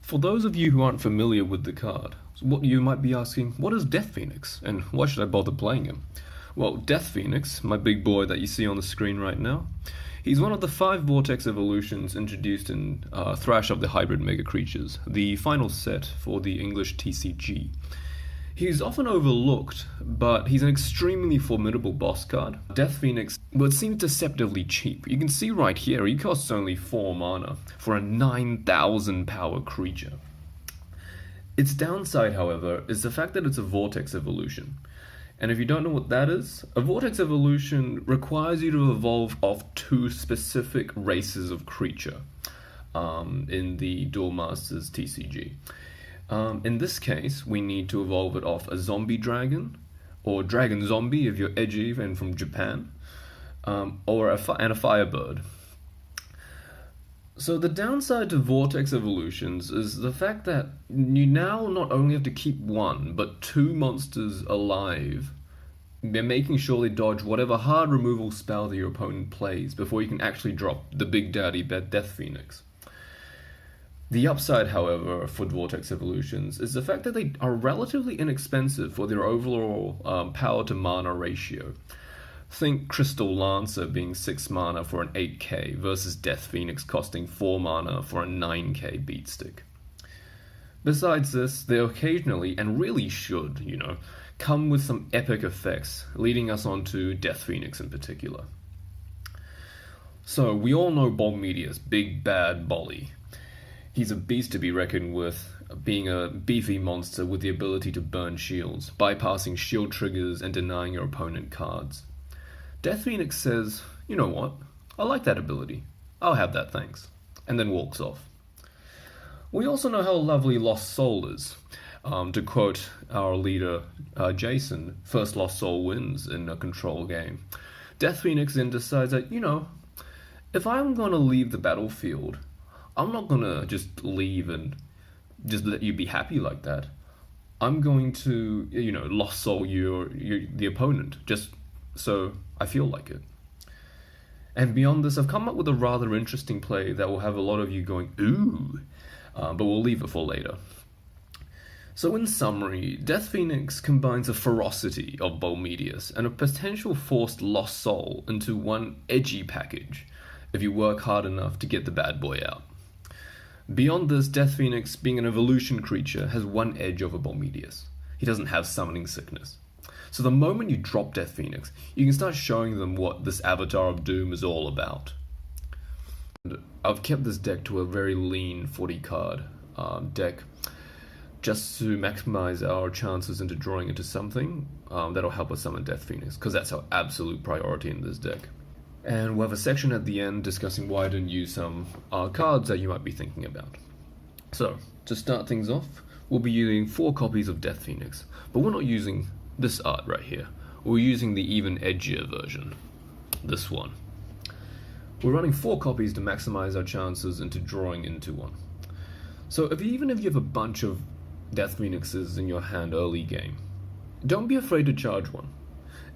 For those of you who aren't familiar with the card, what you might be asking, what is Death Phoenix, and why should I bother playing him? Well, Death Phoenix, my big boy that you see on the screen right now, he's one of the 5 Vortex Evolutions introduced in Thrash of the Hybrid Mega Creatures, the final set for the English TCG. He's often overlooked, but he's an extremely formidable boss card. Death Phoenix, well, it seems deceptively cheap. You can see right here, he costs only 4 mana for a 9,000 power creature. Its downside, however, is the fact that it's a Vortex Evolution. And if you don't know what that is, a Vortex Evolution requires you to evolve off 2 specific races of creature in the Duel Masters TCG. In this case, we need to evolve it off a zombie dragon, or dragon zombie if you're edgy and from Japan, or a firebird. So the downside to Vortex Evolutions is the fact that you now not only have to keep 1, but 2 monsters alive. They're making sure they dodge whatever hard removal spell that your opponent plays before you can actually drop the big daddy Death Phoenix. The upside, however, for Vortex Evolutions is the fact that they are relatively inexpensive for their overall power to mana ratio. Think Crystal Lancer being 6 mana for an 8k versus Death Phoenix costing 4 mana for a 9k beatstick. Besides this, they occasionally, and really should, come with some epic effects, leading us on to Death Phoenix in particular. So, we all know Bolmedius, big bad Bolly. He's a beast to be reckoned with, being a beefy monster with the ability to burn shields, bypassing shield triggers and denying your opponent cards. Death Phoenix says, you know what, I like that ability, I'll have that thanks, and then walks off. We also know how lovely Lost Soul is. To quote our leader, Jason, first Lost Soul wins in a control game. Death Phoenix then decides that, if I'm going to leave the battlefield, I'm not going to just leave and just let you be happy like that. I'm going to, Lost Soul the opponent, just so I feel like it. And beyond this, I've come up with a rather interesting play that will have a lot of you going, ooh, but we'll leave it for later. So in summary, Death Phoenix combines the ferocity of Bolmedius and a potential forced Lost Soul into one edgy package, if you work hard enough to get the bad boy out. Beyond this, Death Phoenix, being an evolution creature, has one edge over Bolmedius. He doesn't have summoning sickness. So the moment you drop Death Phoenix, you can start showing them what this Avatar of Doom is all about. And I've kept this deck to a very lean 40 card deck, just to maximize our chances into drawing into something that'll help us summon Death Phoenix, because that's our absolute priority in this deck. And we'll have a section at the end discussing why I didn't use some cards that you might be thinking about. So, to start things off, we'll be using 4 copies of Death Phoenix, but we're not using this art right here. We're using the even edgier version, this one. We're running 4 copies to maximize our chances into drawing into one. So even if you have a bunch of Death Phoenixes in your hand early game, don't be afraid to charge one.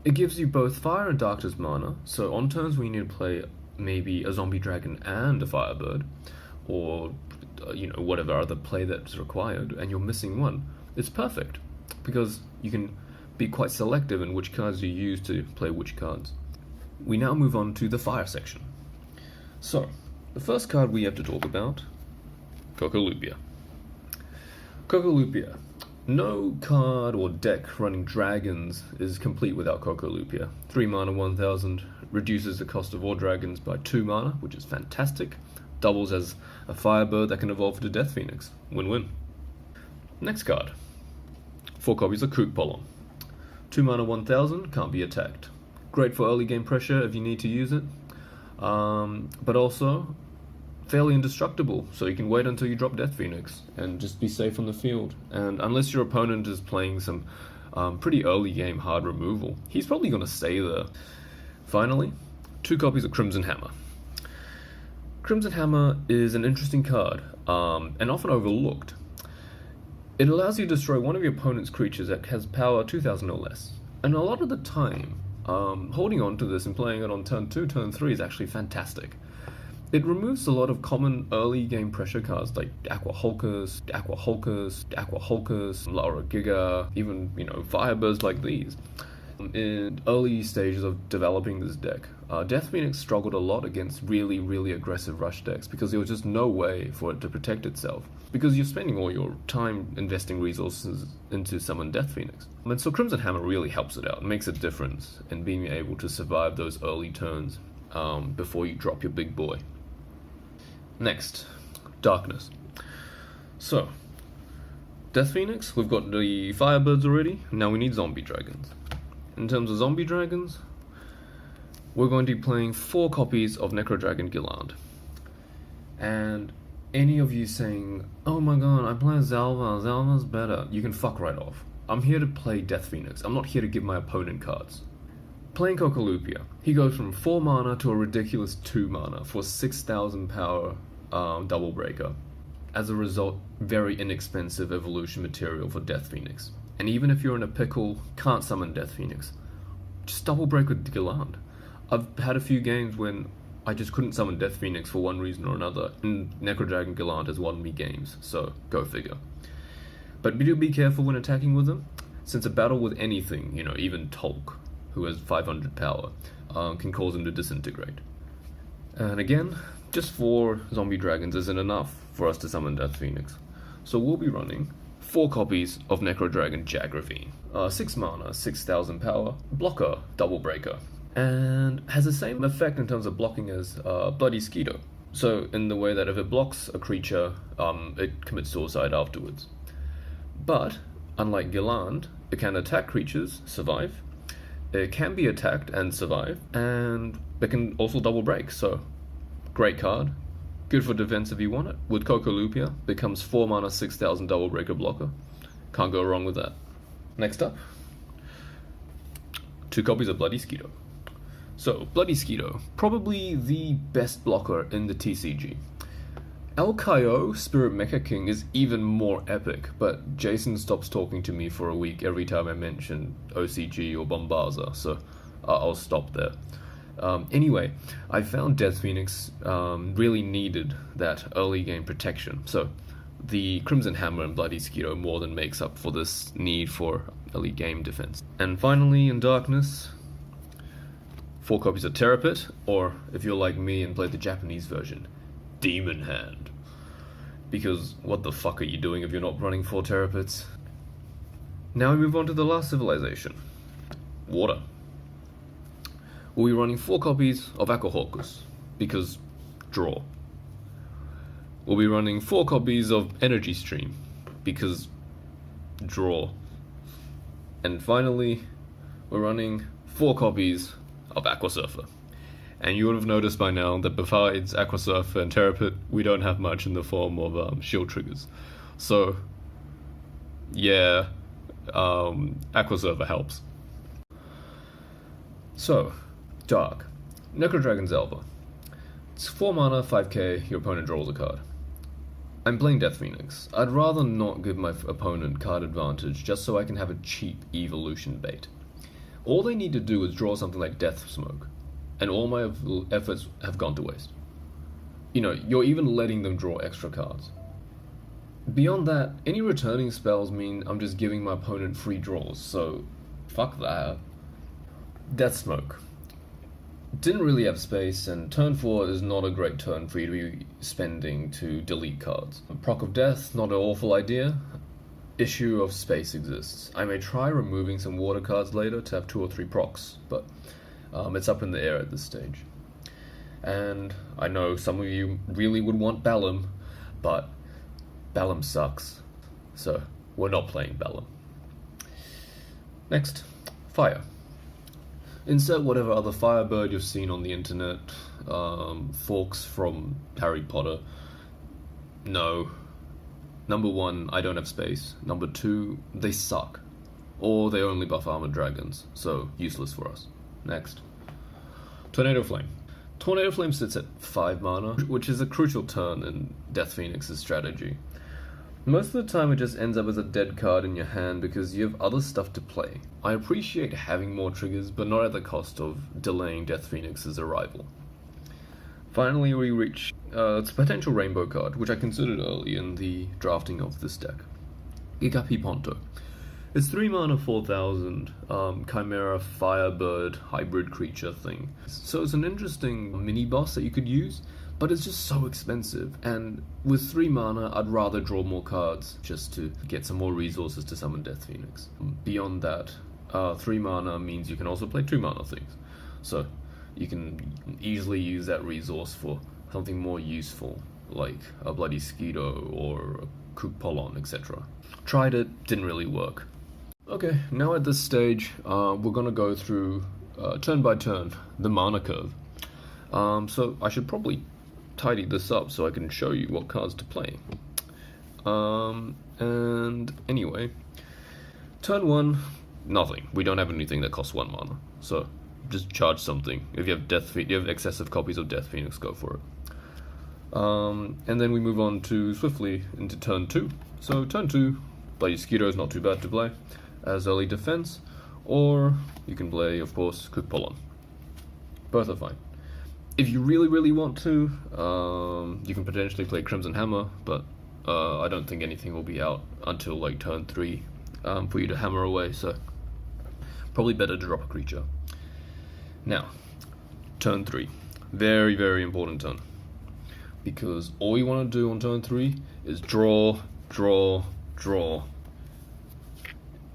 It gives you both Fire and Darkness mana, so on turns when you need to play maybe a Zombie Dragon and a Firebird, or whatever other play that's required, and you're missing one, it's perfect, because you can be quite selective in which cards you use to play which cards. We now move on to the Fire section. So, the first card we have to talk about, Cocolupia. Cocolupia. No card or deck running dragons is complete without Cocolupia. 3 mana 1000 reduces the cost of all dragons by 2 mana, which is fantastic. Doubles as a Firebird that can evolve into Death Phoenix. Win-win. Next card. 4 copies of Kook Pollen. 2 mana 1000, can't be attacked. Great for early game pressure if you need to use it. But also fairly indestructible, so you can wait until you drop Death Phoenix and just be safe on the field. And unless your opponent is playing some pretty early game hard removal, he's probably going to stay there. Finally, 2 copies of Crimson Hammer. Crimson Hammer is an interesting card, and often overlooked. It allows you to destroy one of your opponent's creatures that has power 2000 or less. And a lot of the time, holding on to this and playing it on turn 2, turn 3 is actually fantastic. It removes a lot of common early game pressure cards like Aqua Hulkers, Laura Giga, even, Firebirds like these. In early stages of developing this deck, Death Phoenix struggled a lot against really, really aggressive rush decks because there was just no way for it to protect itself. Because you're spending all your time investing resources into summon Death Phoenix. And so Crimson Hammer really helps it out, makes a difference in being able to survive those early turns before you drop your big boy. Next, Darkness. So, Death Phoenix, we've got the Firebirds already, now we need Zombie Dragons. In terms of Zombie Dragons, we're going to be playing 4 copies of Necro Dragon Gilland. And any of you saying, oh my god, I play Zalva's better, you can fuck right off. I'm here to play Death Phoenix, I'm not here to give my opponent cards. Playing Cocolupia, he goes from 4 mana to a ridiculous 2 mana for 6,000 power double breaker. As a result, very inexpensive evolution material for Death Phoenix. And even if you're in a pickle, can't summon Death Phoenix, just double break with Gilland. I've had a few games when I just couldn't summon Death Phoenix for one reason or another, and Necro Dragon Gilland has won me games, so go figure. But do be careful when attacking with them, since a battle with anything, even Tolk, who has 500 power, can cause him to disintegrate. And again, just 4 zombie dragons isn't enough for us to summon Death Phoenix. So we'll be running 4 copies of Necro Dragon Jagravine. 6 mana, 6,000 power, blocker, double breaker. And has the same effect in terms of blocking as Bloody Skeeto. So in the way that if it blocks a creature, it commits suicide afterwards. But, unlike Gilland, it can attack creatures, survive. It can be attacked and survive, and it can also double break, so great card. Good for defense if you want it. With Cocolupia, becomes 4 mana, 6,000 double breaker blocker. Can't go wrong with that. Next up, 2 copies of Bloody Skeeto. So, Bloody Skeeto, probably the best blocker in the TCG. El Kaio, Spirit Mecha King, is even more epic, but Jason stops talking to me for a week every time I mention OCG or Bombaza, so I'll stop there. Anyway, I found Death Phoenix really needed that early game protection, so the Crimson Hammer and Bloody Skeeto more than makes up for this need for early game defense. And finally, in Darkness, 4 copies of Terrapit, or if you're like me and play the Japanese version, Demon Hand. Because what the fuck are you doing if you're not running 4 Terrapits? Now we move on to the last civilization, Water. We'll be running 4 copies of Aquahawkus, because draw. We'll be running 4 copies of Energy Stream, because draw. And finally, we're running 4 copies of Aqua Surfer. And you would have noticed by now that besides Aqua Surfer and Terrapit, we don't have much in the form of shield triggers. So, yeah, Aqua Surfer helps. So, Dark. Necro Dragon Zelva. It's 4 mana, 5k, your opponent draws a card. I'm playing Death Phoenix. I'd rather not give my opponent card advantage just so I can have a cheap evolution bait. All they need to do is draw something like Death Smoke, and all my efforts have gone to waste. You're even letting them draw extra cards. Beyond that, any returning spells mean I'm just giving my opponent free draws, so fuck that. Death Smoke. Didn't really have space, and turn 4 is not a great turn for you to be spending to delete cards. Proc of Death, not an awful idea. Issue of space exists. I may try removing some water cards later to have 2 or 3 procs, but it's up in the air at this stage. And I know some of you really would want Balam, but Balam sucks, so we're not playing Balam. Next, Fire. Insert whatever other Firebird you've seen on the internet, forks from Harry Potter. No. Number 1, I don't have space. Number 2, they suck. Or they only buff armored dragons, so useless for us. Next. Tornado Flame. Tornado Flame sits at 5 mana, which is a crucial turn in Death Phoenix's strategy. Most of the time it just ends up as a dead card in your hand because you have other stuff to play. I appreciate having more triggers, but not at the cost of delaying Death Phoenix's arrival. Finally, we reach its potential rainbow card, which I considered early in the drafting of this deck. Gigapi Ponto. It's 3 mana, 4,000, Chimera Firebird hybrid creature thing. So it's an interesting mini boss that you could use, but it's just so expensive. And with 3 mana, I'd rather draw more cards just to get some more resources to summon Death Phoenix. Beyond that, 3 mana means you can also play 2 mana things. So you can easily use that resource for something more useful, like a Bloody Skeeto or a Kook Polon, etc. Tried it, didn't really work. Okay, now at this stage, we're gonna go through turn by turn the mana curve. So I should probably tidy this up so I can show you what cards to play. And anyway, turn 1, nothing. We don't have anything that costs 1 mana, so just charge something. If you have excessive copies of Death Phoenix, go for it. And then we move on to swiftly into turn 2. So turn 2, Bloody Skeeto is not too bad to play as early defense, or you can play, of course, Kook Polon. Both are fine. If you really want to, you can potentially play Crimson Hammer, but I don't think anything will be out until like turn 3 for you to hammer away, so probably better to drop a creature. Now, turn 3. Very important turn. Because all you want to do on turn 3 is draw,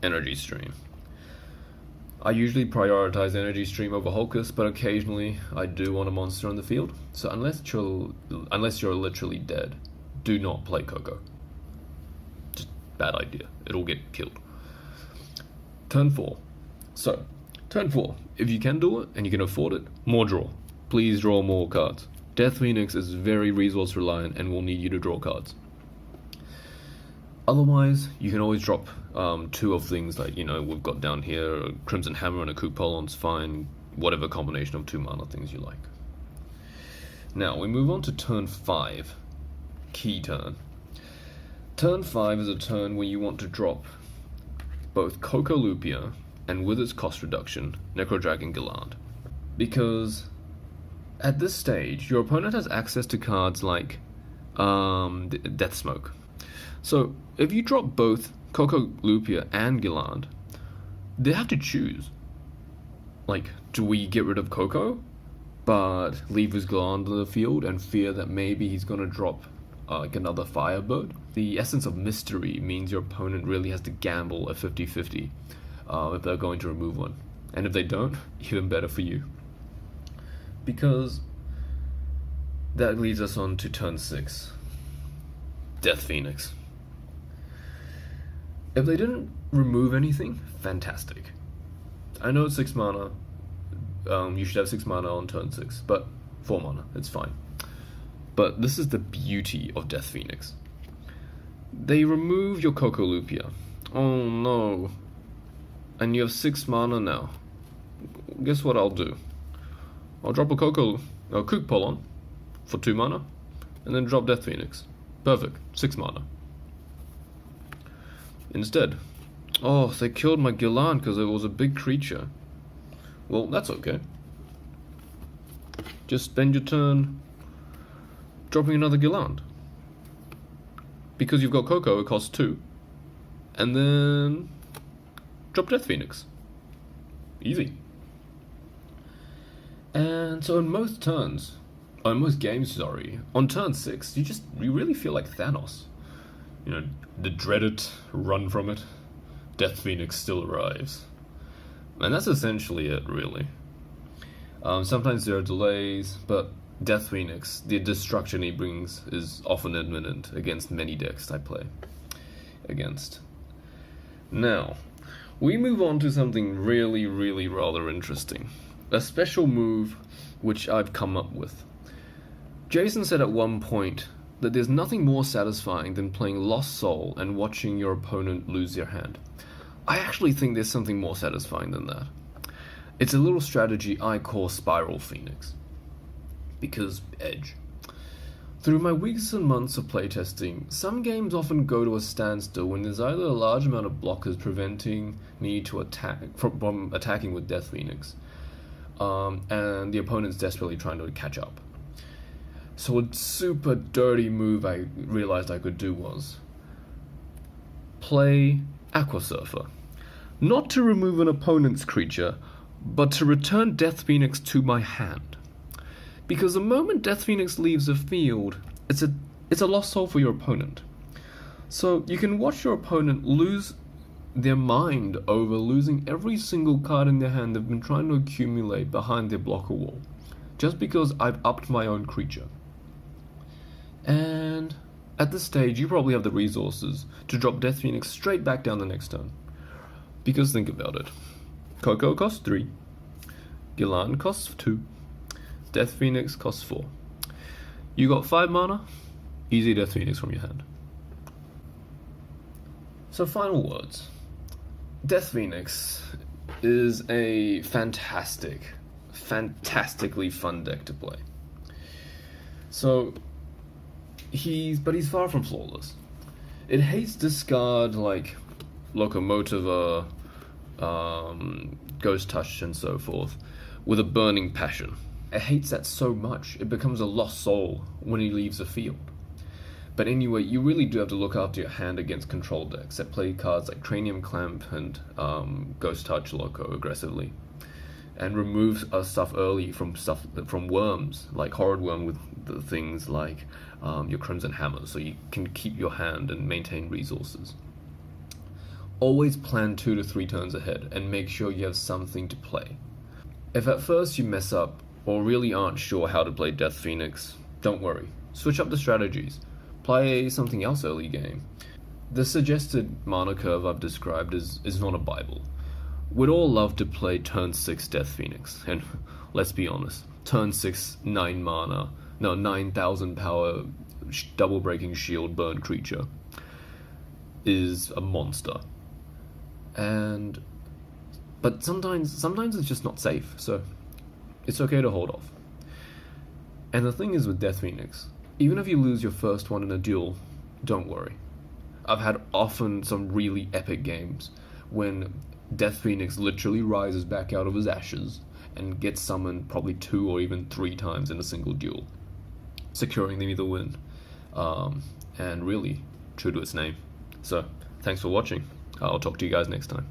Energy Stream. I usually prioritize Energy Stream over Hulkus, but occasionally I do want a monster on the field. So unless you're literally dead, do not play Coco. Just bad idea. It'll get killed. Turn 4. So, turn 4. If you can do it and you can afford it, more draw. Please draw more cards. Death Phoenix is very resource reliant and will need you to draw cards. Otherwise, you can always drop 2 of things like, we've got down here, a Crimson Hammer and a Kook Polon's fine, whatever combination of 2 mana things you like. Now, we move on to turn 5, key turn. Turn 5 is a turn where you want to drop both Cocolupia and, with its cost reduction, Necrodragon Gallant. Because at this stage, your opponent has access to cards like Death Smoke. So, if you drop both Cocolupia and Gallant, they have to choose. Like, do we get rid of Coco, but leave his Gallant on the field and fear that maybe he's going to drop like another Firebird? The essence of mystery means your opponent really has to gamble a 50-50 if they're going to remove one. And if they don't, even better for you. Because that leads us on to turn 6. Death Phoenix. If they didn't remove anything, fantastic. I know it's 6 mana. You should have 6 mana on turn 6, but 4 mana, it's fine. But this is the beauty of Death Phoenix. They remove your Cocolupia. Oh no. And you have 6 mana now. Guess what I'll do? I'll drop a Kook Polon for 2 mana, and then drop Death Phoenix. Perfect, 6 mana. Instead, oh, they killed my Gallant because it was a big creature. Well, that's okay. Just spend your turn dropping another Gallant. Because you've got Coco, it costs 2. And then drop Death Phoenix. Easy. And so in most games, on turn 6, you really feel like Thanos. The dreaded run from it. Death Phoenix still arrives. And that's essentially it, really. Sometimes there are delays, but Death Phoenix, the destruction he brings, is often imminent against many decks I play against. Now, we move on to something really rather interesting. A special move which I've come up with. Jason said at one point that there's nothing more satisfying than playing Lost Soul and watching your opponent lose their hand. I actually think there's something more satisfying than that. It's a little strategy I call Spiral Phoenix. Because edge. Through my weeks and months of playtesting, some games often go to a standstill when there's either a large amount of blockers preventing me to from attacking with Death Phoenix, and the opponent's desperately trying to catch up. So a super dirty move I realized I could do was play Aqua Surfer. Not to remove an opponent's creature, but to return Death Phoenix to my hand. Because the moment Death Phoenix leaves the field, it's a lost soul for your opponent. So you can watch your opponent lose their mind over losing every single card in their hand they've been trying to accumulate behind their blocker wall, just because I've upped my own creature. And at this stage, you probably have the resources to drop Death Phoenix straight back down the next turn. Because think about it. Coco costs 3. Gilan costs 2. Death Phoenix costs 4. You got 5 mana, easy Death Phoenix from your hand. So final words. Death Phoenix is a fantastically fun deck to play. So, he's far from flawless. It hates discard like Locomotiva, Ghost Touch, and so forth, with a burning passion. It hates that so much, it becomes a lost soul when he leaves the field. But anyway, you really do have to look after your hand against control decks that play cards like Cranium Clamp and Ghost Touch Loco aggressively, and remove stuff early from worms, like Horrid Worm with the things like your Crimson Hammer, so you can keep your hand and maintain resources. Always plan 2 to 3 turns ahead and make sure you have something to play. If at first you mess up or really aren't sure how to play Death Phoenix, don't worry. Switch up the strategies. Play something else early game. The suggested mana curve I've described is not a bible. We'd all love to play turn 6 Death Phoenix, and let's be honest, turn 6 9,000 power double breaking shield burn creature is a monster. But sometimes it's just not safe, so it's okay to hold off. And the thing is with Death Phoenix, even if you lose your first one in a duel, don't worry. I've had often some really epic games when Death Phoenix literally rises back out of his ashes and gets summoned probably 2 or even 3 times in a single duel, securing them the win, and really true to its name. So, thanks for watching. I'll talk to you guys next time.